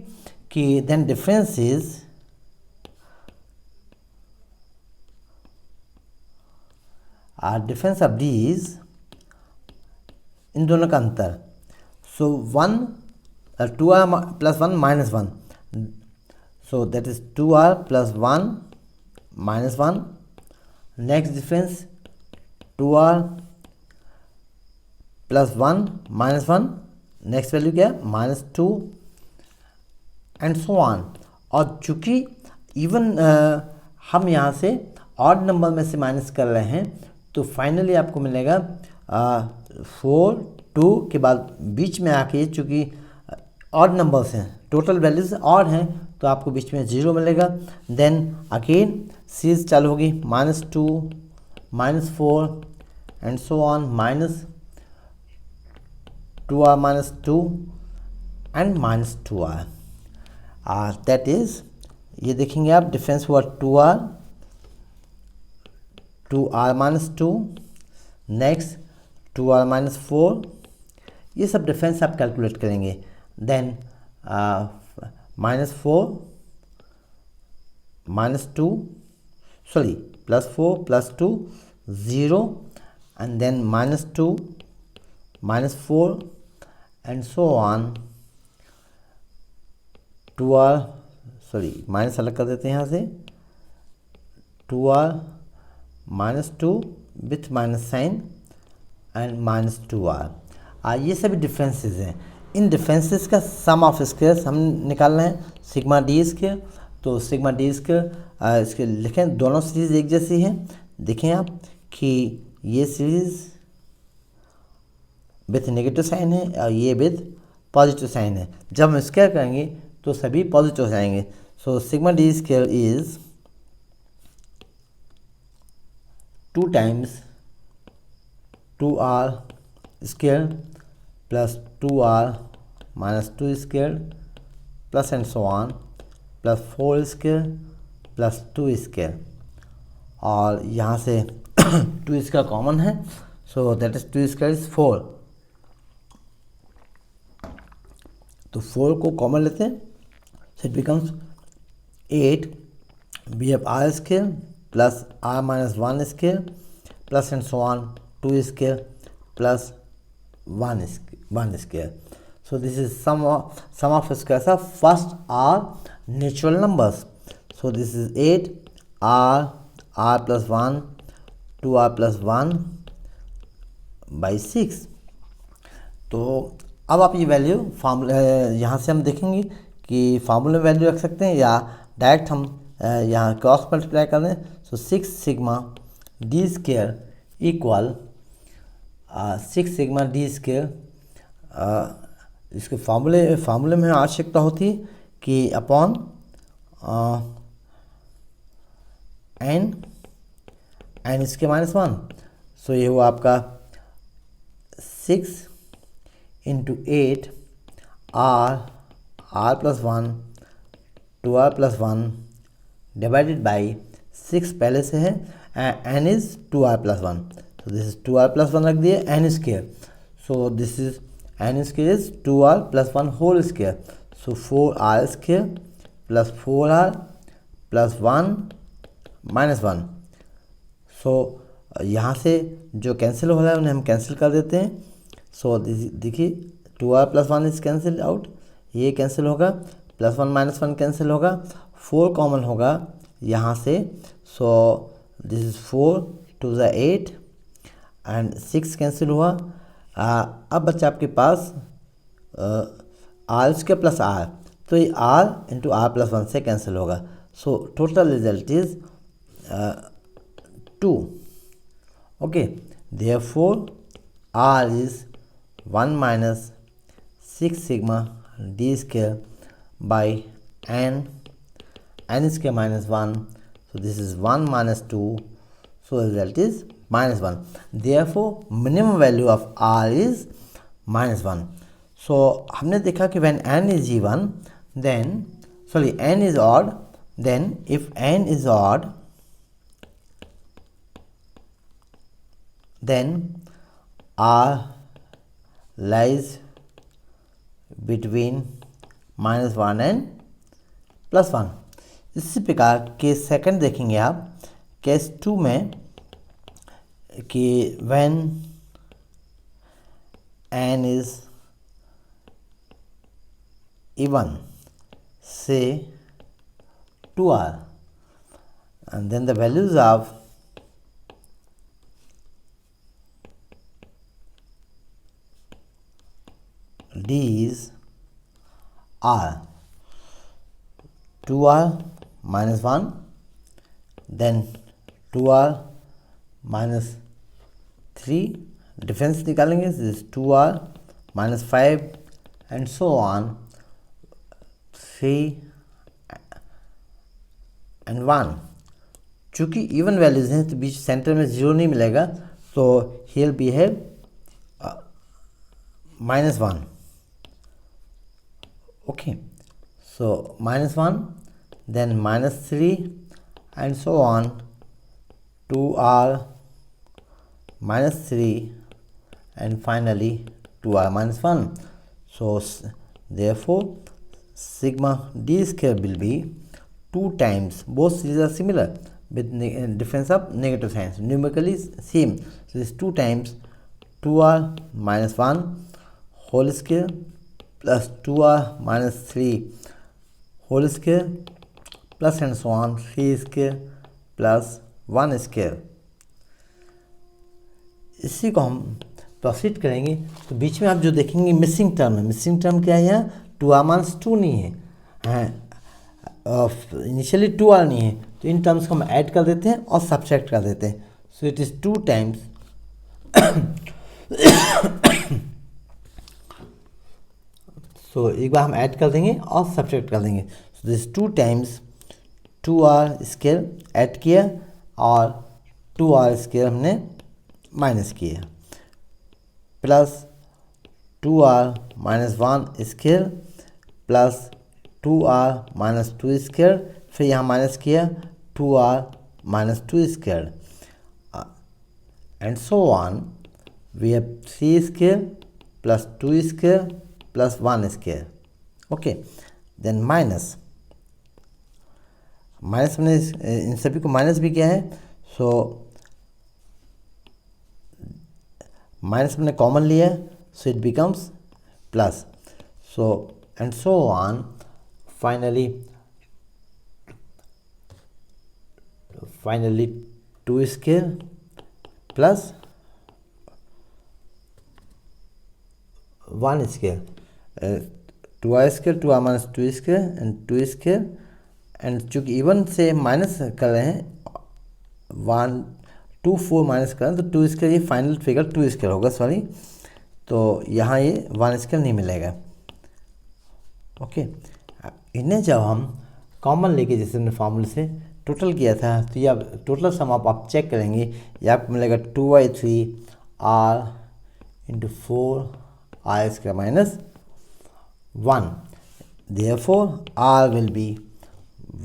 कि then difference is difference of these, इन दोनों का अंतर। So 2r plus 1 minus 1, so that is 2r plus 1 minus 1। Next difference 2r plus 1 minus 1, next value क्या है? Minus 2 and so on. और चूँकि इवन हम यहाँ से ऑड नंबर में से माइनस कर रहे हैं तो फाइनली आपको मिलेगा 4 2 के बाद बीच में आके, चूँकि ऑड नंबर्स हैं, टोटल वैल्यूज ऑड हैं, तो आपको बीच में 0 मिलेगा। देन अगेन सीरीज चालू होगी, minus 2 minus 4 and so on, minus 2r minus 2 and minus 2r। That is, ये देखेंगे आप, डिफरेंस हुआ 2r minus 2, next 2r minus 4, ये सब डिफरेंस आप कैलकुलेट करेंगे। Then minus 4 minus 2 sorry plus 4 plus 2 0 and then minus 2 minus 4 and so on 2r, sorry minus अलग कर देते हैं यहाँ से, 2r minus 2 with minus sign and minus 2r। ये सभी डिफरेंसेस हैं। इन डिफरेंसेस का सम ऑफ स्क्वायर्स हम निकाल रहे हैं, सिग्मा डी स्क्वायर। तो सिग्मा डी स्क्वायर इसके लिखें, दोनों सीरीज़ एक जैसी हैं। देखें आप कि ये सीरीज़ विथ नेगेटिव साइन है और ये विथ पॉजिटिव साइन है। जब हम स्क्वायर करेंगे तो सभी पॉजिटिव हो जाएंगे। So sigma d square is 2 times 2r square plus 2r minus 2 square plus and so on plus 4 square plus 2 square, और यहाँ से 2 स्क्वायर कॉमन है, so that is 2 square is 4। तो 4 को कॉमन लेते हैं, so it becomes 8। We have r square plus r minus 1 square plus and so on 2 square plus 1 square. So this is sum of squares of first r natural numbers. So this is 8 r plus 1 2r plus 1/6। तो अब आप ये वैल्यू फार्मूला यहाँ से हम देखेंगे कि फार्मूले में वैल्यू रख सकते हैं या डायरेक्ट हम यहाँ क्रॉस मल्टीप्लाई कर दें। सो 6 sigma D square equal 6 sigma D square, इसके फार्मूले में आवश्यकता होती है कि अपॉन एन इसके -1। सो ये हुआ आपका 6 into 8 r plus 1 2r plus 1 divided by 6 पहले से है, n इज 2r प्लस 1। तो दिस इज 2r प्लस 1 रख दिए, n square. So this is n square is 2r plus 1 whole square. So 4r square plus 4r plus 1 minus 1। सो यहाँ से जो कैंसिल हो रहा है उन्हें हम कैंसिल कर देते हैं। सो देखिए 2r plus 1 is cancel out, ये कैंसिल होगा, प्लस 1 माइनस 1 कैंसिल होगा, 4 कॉमन होगा यहाँ से। सो दिस इज 4 टू ज़ 8 एंड 6 कैंसिल हुआ। अब बच्चा आपके पास r स्क्वायर प्लस r, तो ये r इंटू r प्लस 1 से कैंसिल होगा। So total result is 2। Okay, therefore r is 1 minus 6 sigma D square by n square minus 1। So this is 1 minus 2, so result is -1। Therefore minimum value of r is -1। सो हमने देखा कि when n is even, then n is odd, then if n is odd, then r lies between -1 and +1। इसी प्रकार केस सेकंड देखेंगे आप, केस 2 में कि when n is even, say 2r, and then the values of d is r, 2r minus 1, then 2r minus 3, difference निकालेंगे, this is 2r minus 5 and so on, 3 and 1। चूँकि इवन वैल्यूज हैं तो बीच सेंटर में 0 नहीं मिलेगा, तो हियर बी है -1। Okay, so -1, then -3 and so on, 2r -3 and finally 2r -1। so therefore sigma d square will be 2 times, both series are similar with difference of negative signs, numerically same, so this 2 times 2r -1 whole square plus 2r -3 whole square plus and so on 3 square plus 1 square। इसी को हम प्रोसीड करेंगे तो बीच में आप जो देखेंगे मिसिंग टर्म है। मिसिंग टर्म क्या है? यहाँ 2r माइनस 2 नहीं है, इनिशियली 2r नहीं है, तो इन टर्म्स को हम ऐड कर देते हैं और सब्ट्रैक्ट कर देते हैं। So it is 2 times so एक बार हम ऐड कर देंगे और सब्ट्रैक्ट कर देंगे। So this 2 times 2r square add किया और 2r स्क्वायर हमने माइनस किया, plus 2r minus 1 square plus 2r minus 2 square, फिर यहाँ माइनस किया 2r minus 2 square and so on. We have 3 square plus 2 square plus 1 square. Okay, then minus हमने इन सभी को माइनस भी किया है, सो माइनस हमने कॉमन लिया, सो it becomes plus. So and so on, finally 2 square plus 1 square, 2r square, 2r minus 2 square and 2 square, and चूँकि इवन से माइनस कर रहे हैं 1 2 4 माइनस कर रहे हैं तो 2 स्केयर, ये फाइनल फिगर 2 स्केयर होगा, सॉरी। तो यहाँ ये 1 स्केयर नहीं मिलेगा। ओके, इन्हें जब हम कॉमन लेके जैसे हमने फार्मूले से टोटल किया था तो ये टोटल सम आप चेक करेंगे, ये आपको मिलेगा 2/3 r into 4 r² minus 1, therefore r will be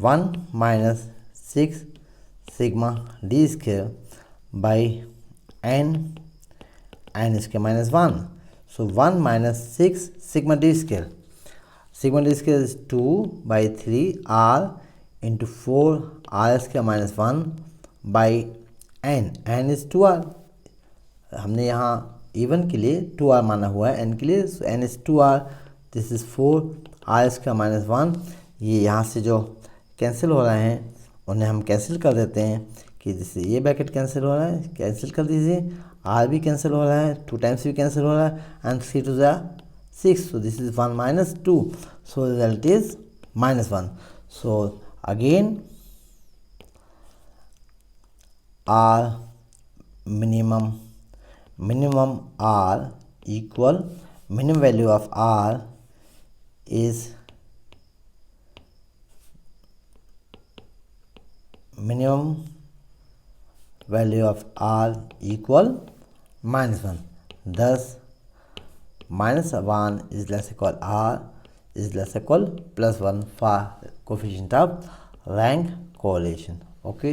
1 minus 6 sigma d square by n square minus 1। So 1 minus 6 sigma d square, sigma d square is 2/3 r into 4 r square minus 1 by n is 2r। हमने यहाँ इवन के लिए 2r माना हुआ है, n के लिए, so n is 2r, this is 4 r square minus 1। ये यहाँ से जो कैंसिल हो रहे हैं उन्हें हम कैंसिल कर देते हैं कि जिससे ये ब्रैकेट कैंसिल हो रहा है, कैंसिल कर दीजिए, r भी कैंसिल हो रहा है, 2 टाइम्स भी कैंसिल हो रहा है, and 3 to the 6, so this is 1 minus 2, so result is -1। so again r minimum r equal minimum value of r is minimum value of r equal -1, thus -1 is less equal r is less equal +1 for coefficient of rank correlation। okay,